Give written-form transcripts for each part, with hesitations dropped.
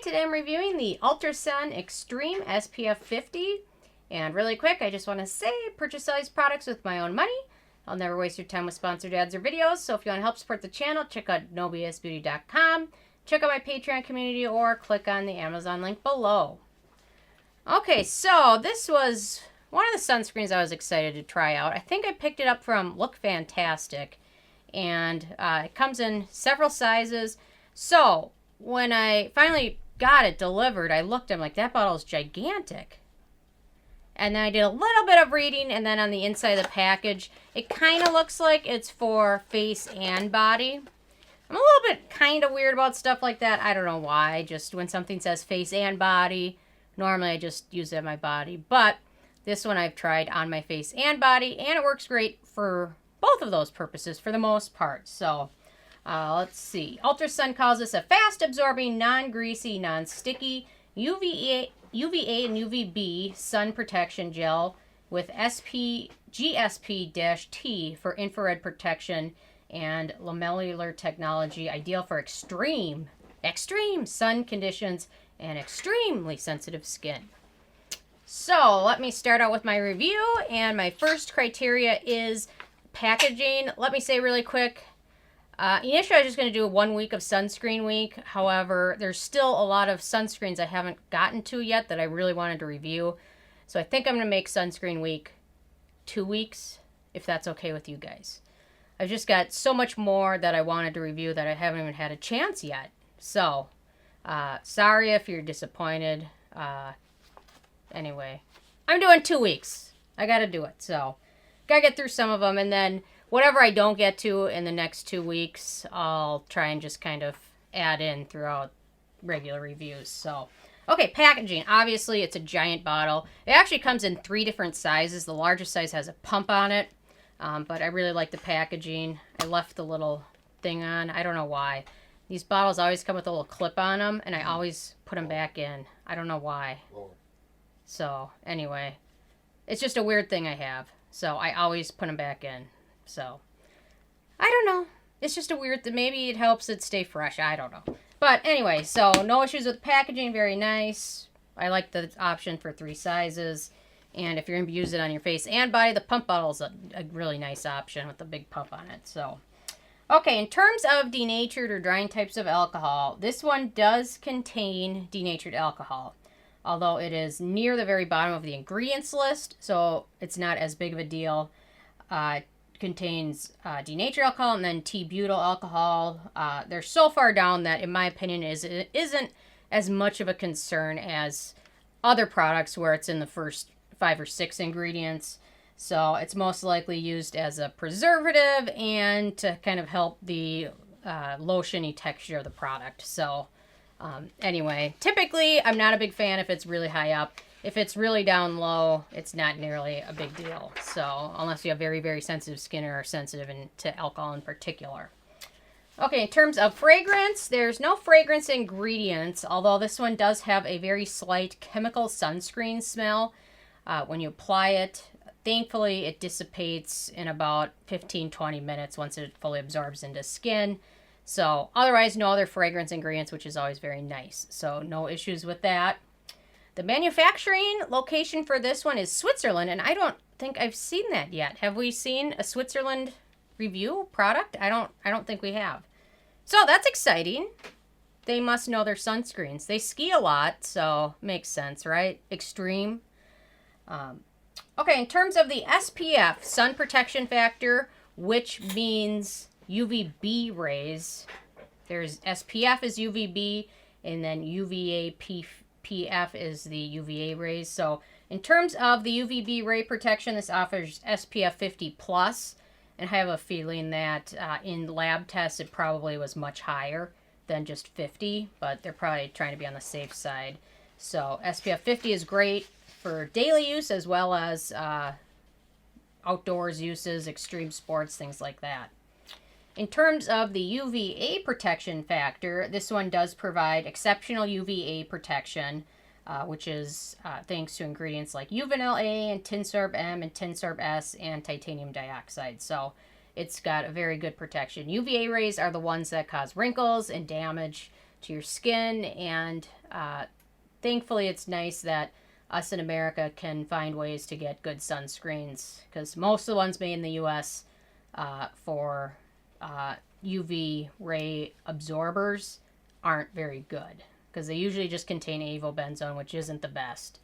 today I'm reviewing the Ultrasun Extreme SPF 50. And really quick, I just want to say, purchase all these products with my own money. I'll never waste your time with sponsored ads or videos. So if you want to help support the channel, check out nobsbeauty.com. Check out my Patreon community or click on the Amazon link below. Okay, so this was one of the sunscreens I was excited to try out. I think I picked it up from Look Fantastic. And it comes in several sizes. So when I finally got it delivered, I looked, I'm like, that bottle is gigantic. And then I did a little bit of reading, and then on the inside of the package, it kind of looks like it's for face and body. I'm a little bit kind of weird about stuff like that. I don't know why. Just when something says face and body, normally I just use it on my body. But this one I've tried on my face and body, and it works great for both of those purposes for the most part. So let's see. Ultrasun calls this a fast-absorbing, non-greasy, non-sticky UVA and UVB sun protection gel with GSP-T for infrared protection and lamellular technology, ideal for extreme sun conditions and extremely sensitive skin. So let me start out with my review, and my first criteria is packaging. Let me say really quick, initially I was just going to do a 1 week of sunscreen week. However, there's still a lot of sunscreens I haven't gotten to yet that I really wanted to review. So I think I'm going to make sunscreen week 2 weeks, if that's okay with you guys. I've just got so much more that I wanted to review that I haven't even had a chance yet. So, sorry if you're disappointed. Anyway, I'm doing 2 weeks. I got to do it, so gotta get through some of them, and then whatever I don't get to in the next 2 weeks, I'll try and just kind of add in throughout regular reviews. So, okay, packaging. Obviously, it's a giant bottle. It actually comes in 3 different sizes. The largest size has a pump on it, but I really like the packaging. I left the little thing on. I don't know why. These bottles always come with a little clip on them, and I always put them back in. I don't know why. So, anyway, it's just a weird thing I have. So I always put them back in. So I don't know. It's just a weird thing. Maybe it helps it stay fresh. I don't know. But anyway, so no issues with packaging. Very nice. I like the option for 3 sizes. And if you're going to use it on your face and body, the pump bottle is a really nice option with the big pump on it. So, okay, in terms of denatured or drying types of alcohol, this one does contain denatured alcohol, although it is near the very bottom of the ingredients list, so it's not as big of a deal. It contains denatured alcohol and then T-Butyl alcohol. They're so far down that, in my opinion, it isn't as much of a concern as other products where it's in the first 5 or 6 ingredients. So it's most likely used as a preservative and to kind of help the lotiony texture of the product. So anyway, typically I'm not a big fan if it's really high up. If it's really down low, it's not nearly a big deal. So unless you have very, very sensitive skin or are sensitive to alcohol in particular. Okay, in terms of fragrance, there's no fragrance ingredients, although this one does have a very slight chemical sunscreen smell. When you apply it, thankfully it dissipates in about 15-20 minutes once it fully absorbs into skin. So otherwise, no other fragrance ingredients, which is always very nice. So no issues with that. The manufacturing location for this one is Switzerland, and I don't think I've seen that yet. Have we seen a Switzerland review product? I don't think we have. So that's exciting. They must know their sunscreens. They ski a lot, so makes sense, right? Extreme. Okay, in terms of the SPF, sun protection factor, which means UVB rays. There's SPF is UVB, and then UVA-PF is the UVA rays. So in terms of the UVB ray protection, this offers SPF 50+, and I have a feeling that in lab tests it probably was much higher than just 50, but they're probably trying to be on the safe side. So SPF 50 is great for daily use as well as outdoors uses, extreme sports, things like that. In terms of the UVA protection factor, this one does provide exceptional UVA protection, which is thanks to ingredients like Uvanil A and Tinsorb M and Tinsorb S and titanium dioxide. So it's got a very good protection. UVA rays are the ones that cause wrinkles and damage. to your skin. And thankfully, it's nice that us in America can find ways to get good sunscreens, because most of the ones made in the U.S. For UV ray absorbers aren't very good, because they usually just contain avobenzone, which isn't the best.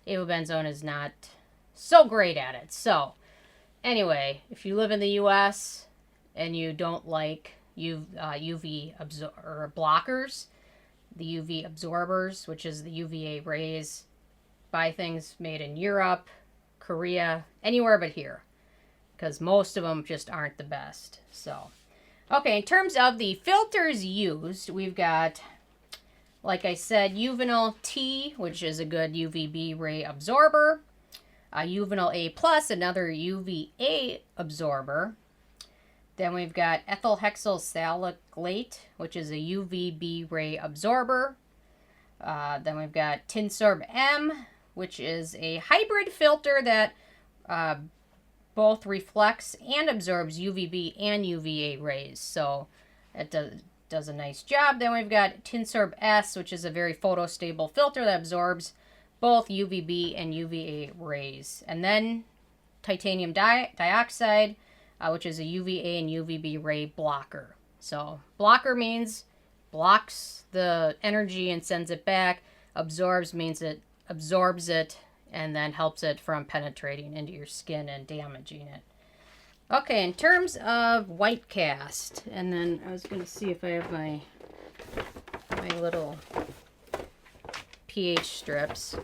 Avobenzone is not so great at it. So anyway, if you live in the U.S. and you don't like UV blockers, the UV absorbers, which is the UVA rays, buy things made in Europe, Korea, anywhere but here, because most of them just aren't the best. So, okay, in terms of the filters used, we've got, like I said, Uvinol T, which is a good UVB ray absorber. Uvinol A+, another UVA absorber. Then we've got Ethylhexyl Salicylate, which is a UVB ray absorber. Then we've got Tinsorb M, which is a hybrid filter that both reflects and absorbs UVB and UVA rays. So it does a nice job. Then we've got Tinsorb S, which is a very photostable filter that absorbs both UVB and UVA rays. And then titanium dioxide, which is a UVA and UVB ray blocker. So blocker means blocks the energy and sends it back. Absorbs means it absorbs it and then helps it from penetrating into your skin and damaging it. Okay, in terms of white cast, and then I was going to see if I have my little pH strips.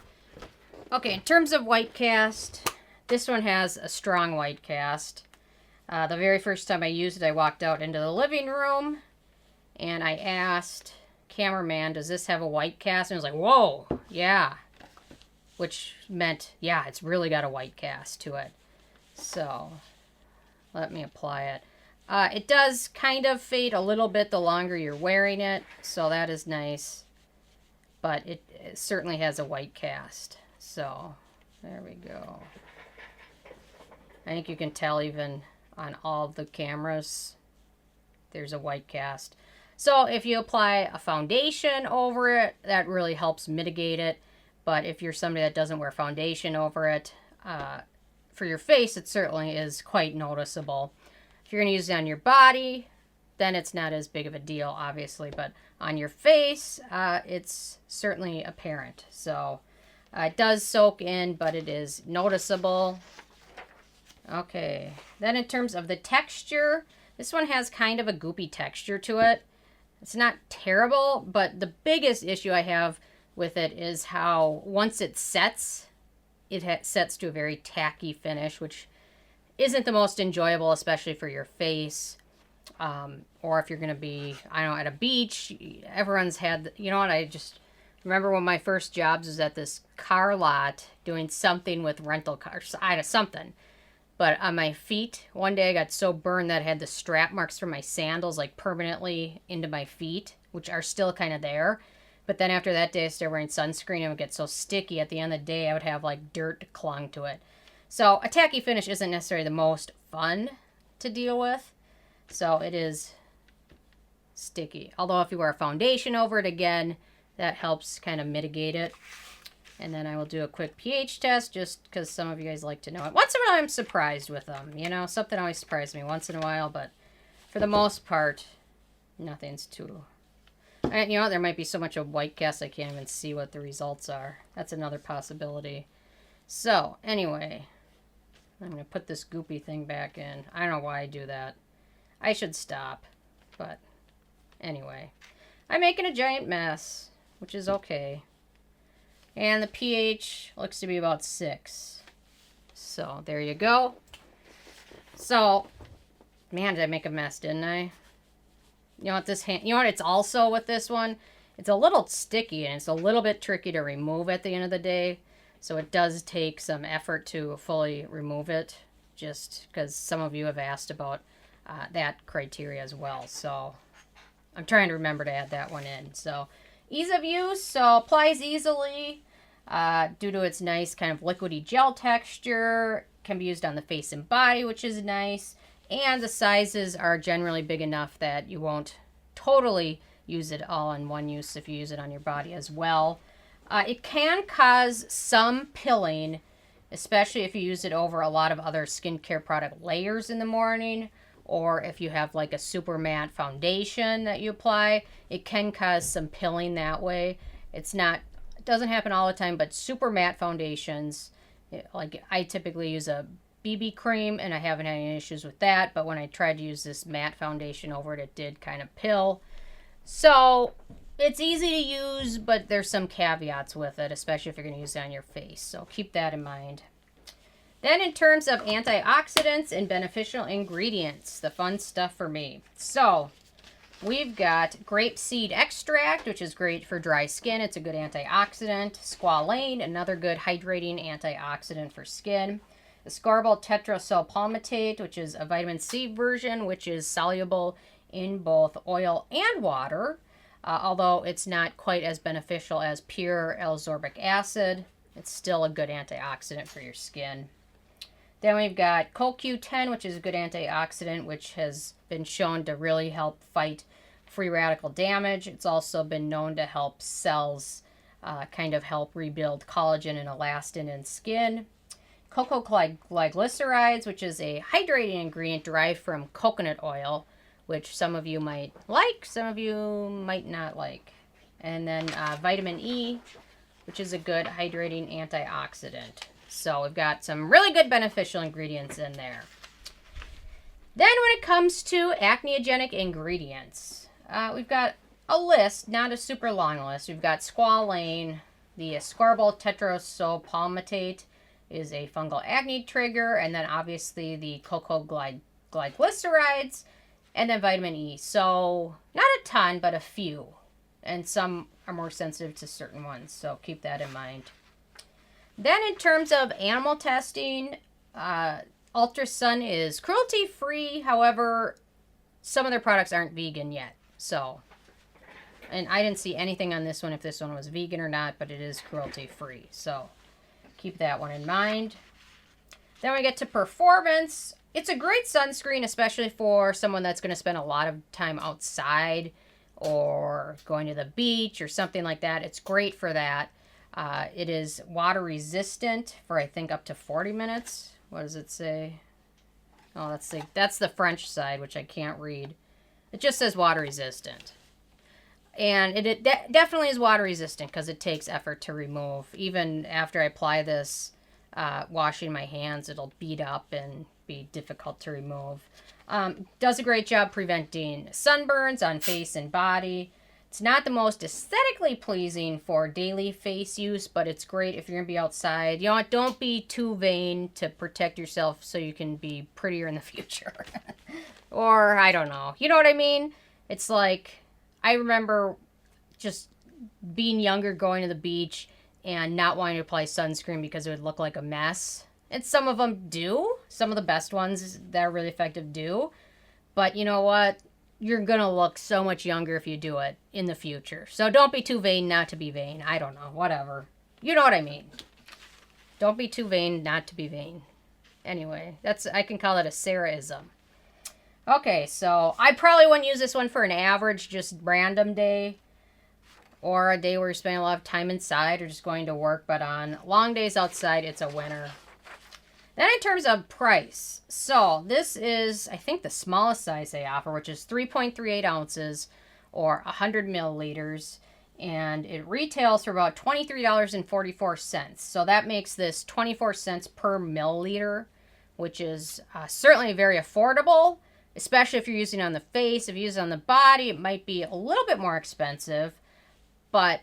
Okay, in terms of white cast, this one has a strong white cast. The very first time I used it, I walked out into the living room and I asked cameraman, does this have a white cast? And he was like, whoa, yeah. Which meant, yeah, it's really got a white cast to it. So let me apply it. It does kind of fade a little bit the longer you're wearing it, so that is nice. But it certainly has a white cast. So there we go. I think you can tell even on all of the cameras, there's a white cast. So if you apply a foundation over it, that really helps mitigate it. But if you're somebody that doesn't wear foundation over it, for your face, it certainly is quite noticeable. If you're going to use it on your body, then it's not as big of a deal, obviously. But on your face, it's certainly apparent. So it does soak in, but it is noticeable. Okay, then in terms of the texture, this one has kind of a goopy texture to it. It's not terrible, but the biggest issue I have with it is how once it sets, it sets to a very tacky finish, which isn't the most enjoyable, especially for your face. Or if you're going to be, I don't know, at a beach. Everyone's had, you know what, I just remember one of my first jobs was at this car lot doing something with rental cars. I had something. But on my feet, one day I got so burned that I had the strap marks from my sandals like permanently into my feet, which are still kind of there. But then after that day, I started wearing sunscreen and it would get so sticky. At the end of the day, I would have like dirt clung to it. So a tacky finish isn't necessarily the most fun to deal with. So it is sticky. Although if you wear a foundation over it, again, that helps kind of mitigate it. And then I will do a quick pH test just because some of you guys like to know it. Once in a while, I'm surprised with them. You know, something always surprises me once in a while. But for the most part, nothing's too... And you know, there might be so much of white cast I can't even see what the results are. That's another possibility. So, anyway, I'm going to put this goopy thing back in. I don't know why I do that. I should stop. But, anyway. I'm making a giant mess, which is okay. And the pH looks to be about 6. So, there you go. So, man, did I make a mess, didn't I? You know what it's also with this one? It's a little sticky and it's a little bit tricky to remove at the end of the day. So it does take some effort to fully remove it, just because some of you have asked about that criteria as well. So I'm trying to remember to add that one in. So ease of use, so applies easily due to its nice kind of liquidy gel texture. Can be used on the face and body, which is nice. And the sizes are generally big enough that you won't totally use it all in one use if you use it on your body as well. It can cause some pilling, especially if you use it over a lot of other skincare product layers in the morning, or if you have like a super matte foundation that you apply. It can cause some pilling that way. It doesn't happen all the time, but super matte foundations, like I typically use a BB cream and I haven't had any issues with that, but when I tried to use this matte foundation over it, it did kind of pill. So it's easy to use, but there's some caveats with it, especially if you're going to use it on your face. So keep that in mind. Then in terms of antioxidants and beneficial ingredients, the fun stuff for me. So we've got grapeseed extract, which is great for dry skin. It's a good antioxidant. Squalane, another good hydrating antioxidant for skin. Ascorbyl tetracyl palmitate, which is a vitamin C version, which is soluble in both oil and water. Although it's not quite as beneficial as pure L-ascorbic acid, it's still a good antioxidant for your skin. Then we've got CoQ10, which is a good antioxidant, which has been shown to really help fight free radical damage. It's also been known to help cells kind of help rebuild collagen and elastin in skin. Cocoglycerides, which is a hydrating ingredient derived from coconut oil, which some of you might like, some of you might not like. And then vitamin E, which is a good hydrating antioxidant. So we've got some really good beneficial ingredients in there. Then when it comes to acneogenic ingredients, we've got a list, not a super long list. We've got squalane, the ascorbyl tetracyl palmitate is a fungal acne trigger, and then obviously the cocoglycerides, and then vitamin E. So not a ton, but a few. And some are more sensitive to certain ones, so keep that in mind. Then in terms of animal testing, Ultrasun is cruelty-free. However, some of their products aren't vegan yet. So, and I didn't see anything on this one if this one was vegan or not, but it is cruelty-free. So keep that one in mind. Then we get to performance. It's a great sunscreen, especially for someone that's going to spend a lot of time outside or going to the beach or something like that. It's great for that. It is water resistant for I think up to 40 minutes. What does it say? Oh, that's the French side, which I can't read. It just says water resistant. And it definitely is water resistant because it takes effort to remove. Even after I apply this, washing my hands, it'll bead up and be difficult to remove. Does a great job preventing sunburns on face and body. It's not the most aesthetically pleasing for daily face use, but it's great if you're going to be outside. You know what? Don't be too vain to protect yourself so you can be prettier in the future. Or, I don't know. You know what I mean? It's like, I remember just being younger, going to the beach, and not wanting to apply sunscreen because it would look like a mess. And some of them do. Some of the best ones that are really effective do. But you know what? You're going to look so much younger if you do it in the future. So don't be too vain not to be vain. I don't know. Whatever. You know what I mean. Don't be too vain not to be vain. Anyway, I can call it a Sarah-ism. Okay, so I probably wouldn't use this one for an average, just random day. Or a day where you're spending a lot of time inside or just going to work. But on long days outside, it's a winner. Then in terms of price, so this is, I think, the smallest size they offer, which is 3.38 ounces or 100 milliliters. And it retails for about $23.44. So that makes this 24 cents per milliliter, which is certainly very affordable, especially if you're using it on the face. If you use it on the body, it might be a little bit more expensive. But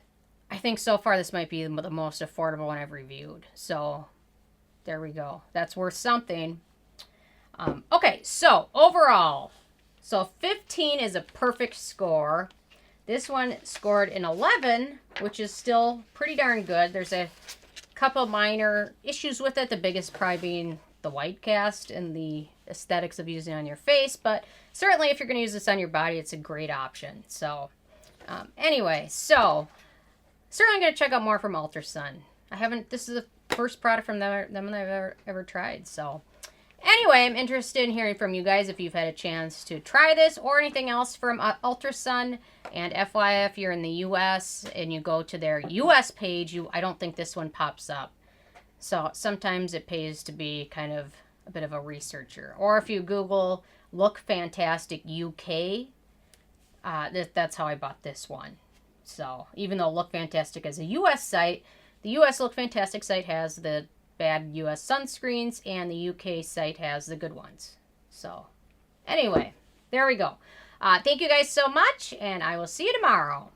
I think so far this might be the most affordable one I've reviewed. So there we go. That's worth something. Okay, so overall, so 15 is a perfect score. This one scored an 11, which is still pretty darn good. There's a couple minor issues with it, the biggest probably being the white cast and the aesthetics of using it on your face. But certainly if you're going to use this on your body, it's a great option. So anyway, so certainly going to check out more from Ultrasun. This is the first product from them that I've ever tried. So Anyway, I'm interested in hearing from you guys if you've had a chance to try this or anything else from Ultrasun. And FYI, if you're in the US and you go to their US page, I don't think this one pops up. So sometimes it pays to be kind of a bit of a researcher. Or if you Google Look Fantastic UK, that's how I bought this one. So even though Look Fantastic is a US site, the US Look Fantastic site has the bad US sunscreens and the UK site has the good ones. So anyway, there we go. Thank you guys so much, and I will see you tomorrow.